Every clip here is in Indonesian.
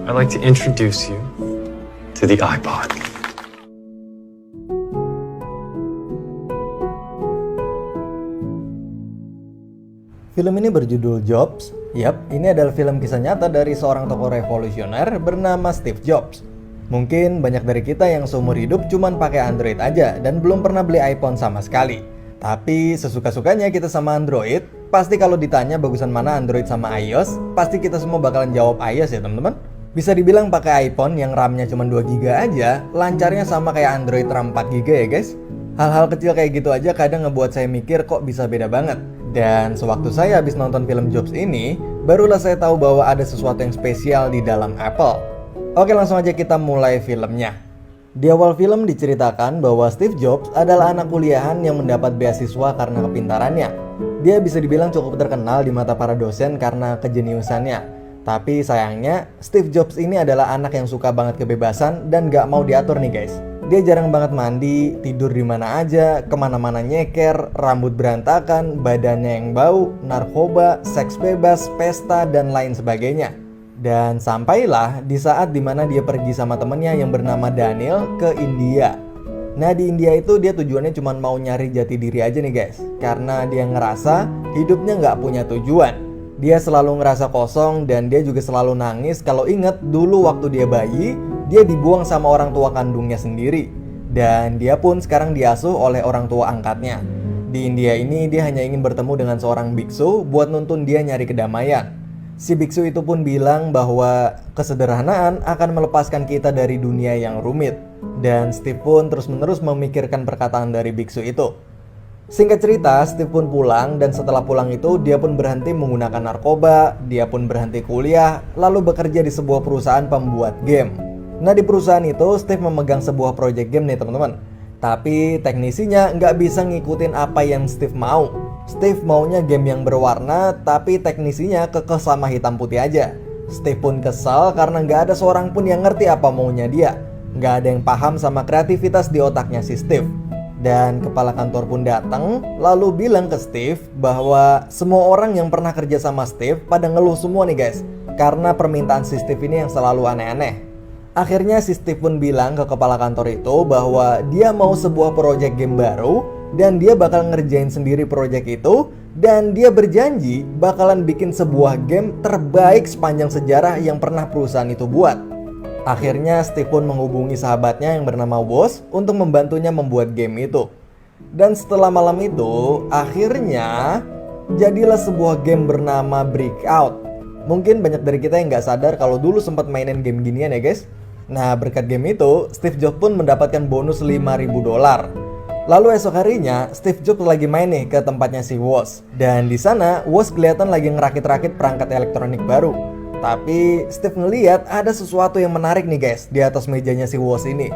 I'd like to introduce you to the iPod. Film ini berjudul Jobs. Yap, ini adalah film kisah nyata dari seorang tokoh revolusioner bernama Steve Jobs. Mungkin banyak dari kita yang seumur hidup cuman pakai Android aja dan belum pernah beli iPhone sama sekali. Tapi sesuka-sukanya kita sama Android, pasti kalau ditanya bagusan mana Android sama iOS, pasti kita semua bakalan jawab iOS ya teman-teman. Bisa dibilang pakai iPhone yang RAM-nya cuma 2GB aja, lancarnya sama kayak Android RAM 4GB ya guys. Hal-hal kecil kayak gitu aja kadang ngebuat saya mikir kok bisa beda banget. Dan sewaktu saya habis nonton film Jobs ini, barulah saya tahu bahwa ada sesuatu yang spesial di dalam Apple. Oke, langsung aja kita mulai filmnya. Di awal film diceritakan bahwa Steve Jobs adalah anak kuliahan yang mendapat beasiswa karena kepintarannya. Dia bisa dibilang cukup terkenal di mata para dosen karena kejeniusannya. Tapi sayangnya, Steve Jobs ini adalah anak yang suka banget kebebasan dan gak mau diatur nih guys. Dia jarang banget mandi, tidur di mana aja, kemana-mana nyeker, rambut berantakan, badannya yang bau, narkoba, seks bebas, pesta, dan lain sebagainya. Dan sampailah di saat dimana dia pergi sama temennya yang bernama Daniel ke India. Nah di India itu dia tujuannya cuma mau nyari jati diri aja nih guys. Karena dia ngerasa hidupnya nggak punya tujuan. Dia selalu ngerasa kosong dan dia juga selalu nangis kalau inget dulu waktu dia bayi, dia dibuang sama orang tua kandungnya sendiri. Dan dia pun sekarang diasuh oleh orang tua angkatnya. Di India ini dia hanya ingin bertemu dengan seorang biksu buat nuntun dia nyari kedamaian. Si biksu itu pun bilang bahwa kesederhanaan akan melepaskan kita dari dunia yang rumit. Dan Steve pun terus-menerus memikirkan perkataan dari biksu itu. Singkat cerita, Steve pun pulang dan setelah pulang itu dia pun berhenti menggunakan narkoba, dia pun berhenti kuliah, lalu bekerja di sebuah perusahaan pembuat game. Nah di perusahaan itu Steve memegang sebuah project game nih teman-teman. Tapi teknisinya nggak bisa ngikutin apa yang Steve mau. Steve maunya game yang berwarna, tapi teknisinya kekeh sama hitam putih aja. Steve pun kesal karena nggak ada seorang pun yang ngerti apa maunya dia. Nggak ada yang paham sama kreativitas di otaknya si Steve. Dan kepala kantor pun datang, lalu bilang ke Steve bahwa semua orang yang pernah kerja sama Steve pada ngeluh semua nih guys. Karena permintaan si Steve ini yang selalu aneh-aneh. Akhirnya si Steve pun bilang ke kepala kantor itu bahwa dia mau sebuah project game baru dan dia bakal ngerjain sendiri project itu dan dia berjanji bakalan bikin sebuah game terbaik sepanjang sejarah yang pernah perusahaan itu buat. Akhirnya Steve pun menghubungi sahabatnya yang bernama Woz untuk membantunya membuat game itu. Dan setelah malam itu, akhirnya jadilah sebuah game bernama Breakout. Mungkin banyak dari kita yang gak sadar kalau dulu sempat mainin game ginian ya guys. Nah berkat game itu, Steve Jobs pun mendapatkan bonus $5.000. Lalu esok harinya, Steve Jobs lagi main nih ke tempatnya si Woz. Dan di sana, Woz kelihatan lagi ngerakit-rakit perangkat elektronik baru. Tapi Steve ngeliat ada sesuatu yang menarik nih guys di atas mejanya si Woz ini.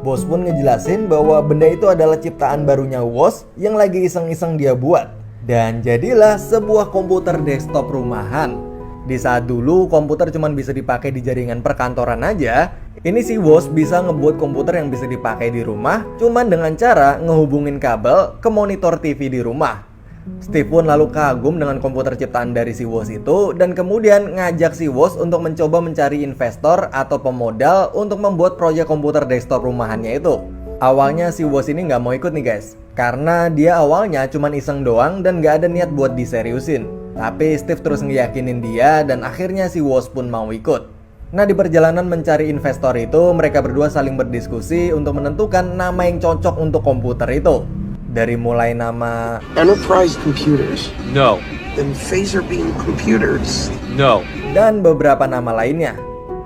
Bos pun ngejelasin bahwa benda itu adalah ciptaan barunya Woz yang lagi iseng-iseng dia buat. Dan jadilah sebuah komputer desktop rumahan. Di saat dulu komputer cuma bisa dipakai di jaringan perkantoran aja, ini si Woz bisa ngebuat komputer yang bisa dipakai di rumah cuman dengan cara ngehubungin kabel ke monitor TV di rumah. Steve pun lalu kagum dengan komputer ciptaan dari si Woz itu dan kemudian ngajak si Woz untuk mencoba mencari investor atau pemodal untuk membuat proyek komputer desktop rumahannya itu. Awalnya si Woz ini nggak mau ikut nih guys, karena dia awalnya cuma iseng doang dan nggak ada niat buat diseriusin. Tapi Steve terus ngeyakinin dia dan akhirnya si Woz pun mau ikut. Nah di perjalanan mencari investor itu mereka berdua saling berdiskusi untuk menentukan nama yang cocok untuk komputer itu. Dari mulai nama Enterprise Computers. No. Then Phaser Beam Computers. No. dan beberapa nama lainnya.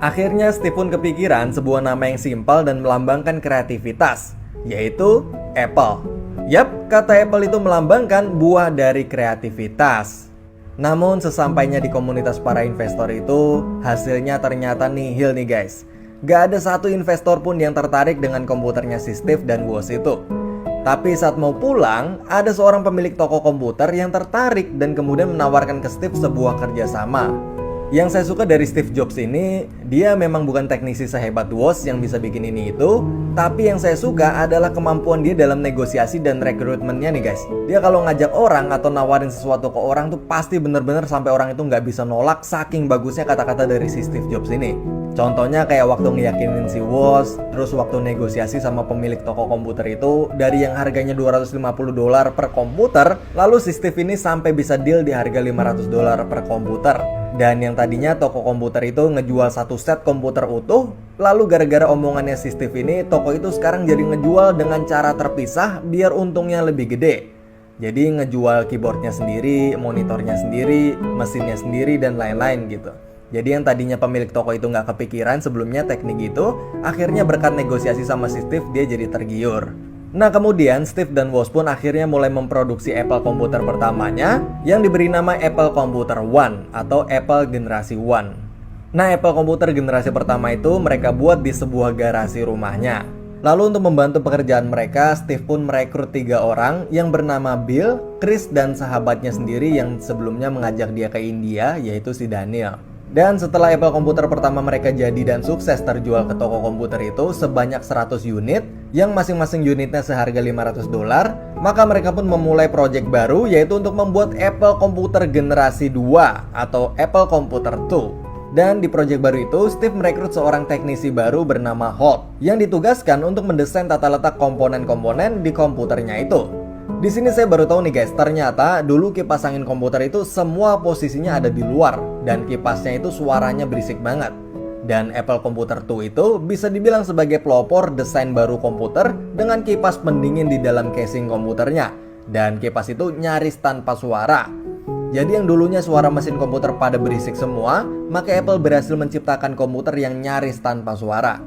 Akhirnya Steve pun kepikiran sebuah nama yang simpel dan melambangkan kreativitas, yaitu Apple. Yap, kata Apple itu melambangkan buah dari kreativitas. Namun sesampainya di komunitas para investor itu, hasilnya ternyata nihil nih guys. Gak ada satu investor pun yang tertarik dengan komputernya si Steve dan Woz itu. Tapi saat mau pulang, ada seorang pemilik toko komputer yang tertarik dan kemudian menawarkan ke Steve sebuah kerjasama. Yang saya suka dari Steve Jobs ini, dia memang bukan teknisi sehebat Woz yang bisa bikin ini itu, tapi yang saya suka adalah kemampuan dia dalam negosiasi dan rekrutmennya nih guys. Dia kalau ngajak orang atau nawarin sesuatu ke orang tuh pasti bener-bener sampai orang itu nggak bisa nolak saking bagusnya kata-kata dari si Steve Jobs ini. Contohnya kayak waktu ngeyakinin si Woz, terus waktu negosiasi sama pemilik toko komputer itu dari yang harganya $250 per komputer, lalu si Steve ini sampai bisa deal di harga $500 per komputer. Dan yang tadinya toko komputer itu ngejual satu set komputer utuh, lalu gara-gara omongannya si Steve ini, toko itu sekarang jadi ngejual dengan cara terpisah biar untungnya lebih gede. Jadi ngejual keyboardnya sendiri, monitornya sendiri, mesinnya sendiri, dan lain-lain gitu. Jadi yang tadinya pemilik toko itu nggak kepikiran sebelumnya teknik itu, akhirnya berkat negosiasi sama si Steve dia jadi tergiur. Nah kemudian Steve dan Woz pun akhirnya mulai memproduksi Apple komputer pertamanya yang diberi nama Apple Computer One atau Apple Generasi One. Nah Apple komputer generasi pertama itu mereka buat di sebuah garasi rumahnya. Lalu untuk membantu pekerjaan mereka, Steve pun merekrut 3 orang yang bernama Bill, Chris, dan sahabatnya sendiri yang sebelumnya mengajak dia ke India, yaitu si Daniel. Dan setelah Apple komputer pertama mereka jadi dan sukses terjual ke toko komputer itu sebanyak 100 unit yang masing-masing unitnya seharga $500, maka mereka pun memulai proyek baru yaitu untuk membuat Apple komputer generasi 2 atau Apple Computer 2. Dan di proyek baru itu Steve merekrut seorang teknisi baru bernama Holt yang ditugaskan untuk mendesain tata letak komponen-komponen di komputernya itu. Di sini saya baru tahu nih guys, ternyata dulu kipas angin komputer itu semua posisinya ada di luar dan kipasnya itu suaranya berisik banget. Dan Apple Computer 2 itu bisa dibilang sebagai pelopor desain baru komputer dengan kipas pendingin di dalam casing komputernya. Dan kipas itu nyaris tanpa suara. Jadi yang dulunya suara mesin komputer pada berisik semua, maka Apple berhasil menciptakan komputer yang nyaris tanpa suara.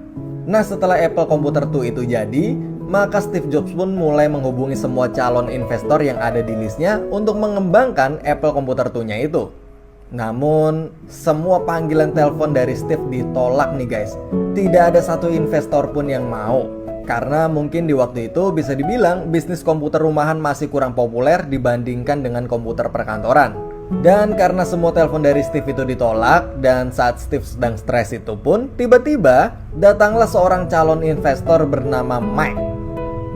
Nah setelah Apple Computer 2 itu jadi, maka Steve Jobs pun mulai menghubungi semua calon investor yang ada di listnya untuk mengembangkan Apple Computer 2-nya itu. Namun, semua panggilan telepon dari Steve ditolak nih guys. Tidak ada satu investor pun yang mau. Karena mungkin di waktu itu bisa dibilang bisnis komputer rumahan masih kurang populer dibandingkan dengan komputer perkantoran. Dan karena semua telepon dari Steve itu ditolak, dan saat Steve sedang stres itu pun, tiba-tiba datanglah seorang calon investor bernama Mike.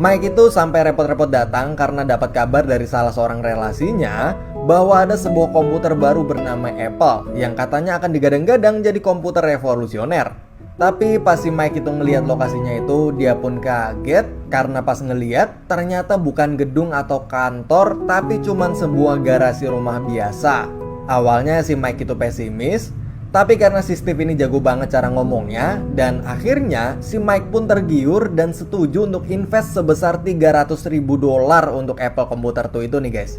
Mike itu sampai repot-repot datang karena dapat kabar dari salah seorang relasinya bahwa ada sebuah komputer baru bernama Apple yang katanya akan digadang-gadang jadi komputer revolusioner. Tapi pas si Mike itu ngelihat lokasinya itu, dia pun kaget karena pas ngelihat ternyata bukan gedung atau kantor tapi cuman sebuah garasi rumah biasa. Awalnya si Mike itu pesimis, tapi karena si Steve ini jago banget cara ngomongnya, dan akhirnya si Mike pun tergiur dan setuju untuk invest sebesar $300.000 untuk Apple Computer 2 itu nih guys.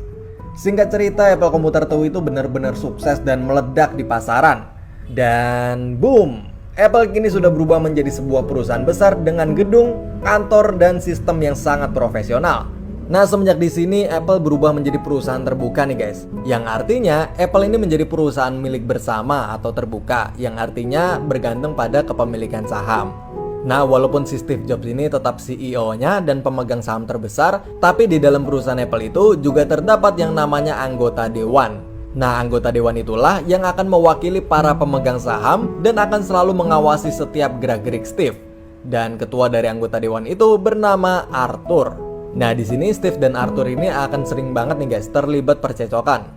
Singkat cerita, Apple Computer 2 itu benar-benar sukses dan meledak di pasaran. Dan boom, Apple kini sudah berubah menjadi sebuah perusahaan besar dengan gedung, kantor, dan sistem yang sangat profesional. Nah semenjak di sini Apple berubah menjadi perusahaan terbuka nih guys. Yang artinya Apple ini menjadi perusahaan milik bersama atau terbuka, yang artinya bergantung pada kepemilikan saham. Nah walaupun si Steve Jobs ini tetap CEO-nya dan pemegang saham terbesar, tapi di dalam perusahaan Apple itu juga terdapat yang namanya anggota dewan. Nah anggota dewan itulah yang akan mewakili para pemegang saham dan akan selalu mengawasi setiap gerak-gerik Steve. Dan ketua dari anggota dewan itu bernama Arthur. Nah di sini Steve dan Arthur ini akan sering banget nih guys terlibat percecokan.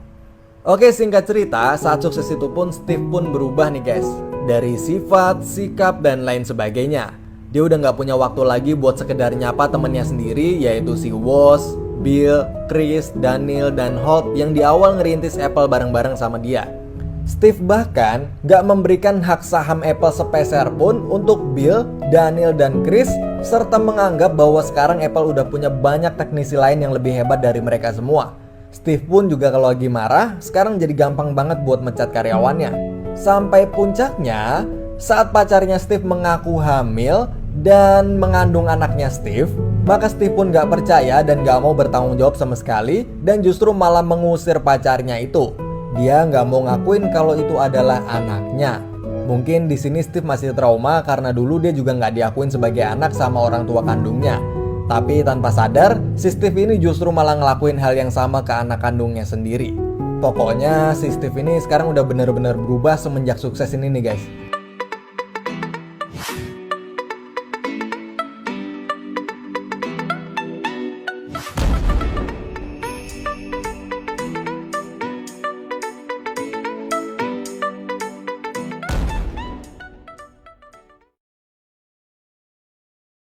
Oke singkat cerita, saat sukses itu pun Steve pun berubah nih guys. Dari sifat, sikap, dan lain sebagainya. Dia udah gak punya waktu lagi buat sekedar nyapa temennya sendiri, yaitu si Woz, Bill, Chris, Daniel, dan Holt yang di awal ngerintis Apple bareng-bareng sama dia. Steve bahkan gak memberikan hak saham Apple sepeser pun untuk Bill, Daniel, dan Chris, serta menganggap bahwa sekarang Apple udah punya banyak teknisi lain yang lebih hebat dari mereka semua. Steve pun juga kalau lagi marah, sekarang jadi gampang banget buat mencat karyawannya. Sampai puncaknya, saat pacarnya Steve mengaku hamil dan mengandung anaknya Steve, maka Steve pun gak percaya dan gak mau bertanggung jawab sama sekali, dan justru malah mengusir pacarnya itu. Dia nggak mau ngakuin kalau itu adalah anaknya. Mungkin di sini Steve masih trauma karena dulu dia juga nggak diakuin sebagai anak sama orang tua kandungnya. Tapi tanpa sadar, si Steve ini justru malah ngelakuin hal yang sama ke anak kandungnya sendiri. Pokoknya si Steve ini sekarang udah bener-bener berubah semenjak sukses ini nih guys.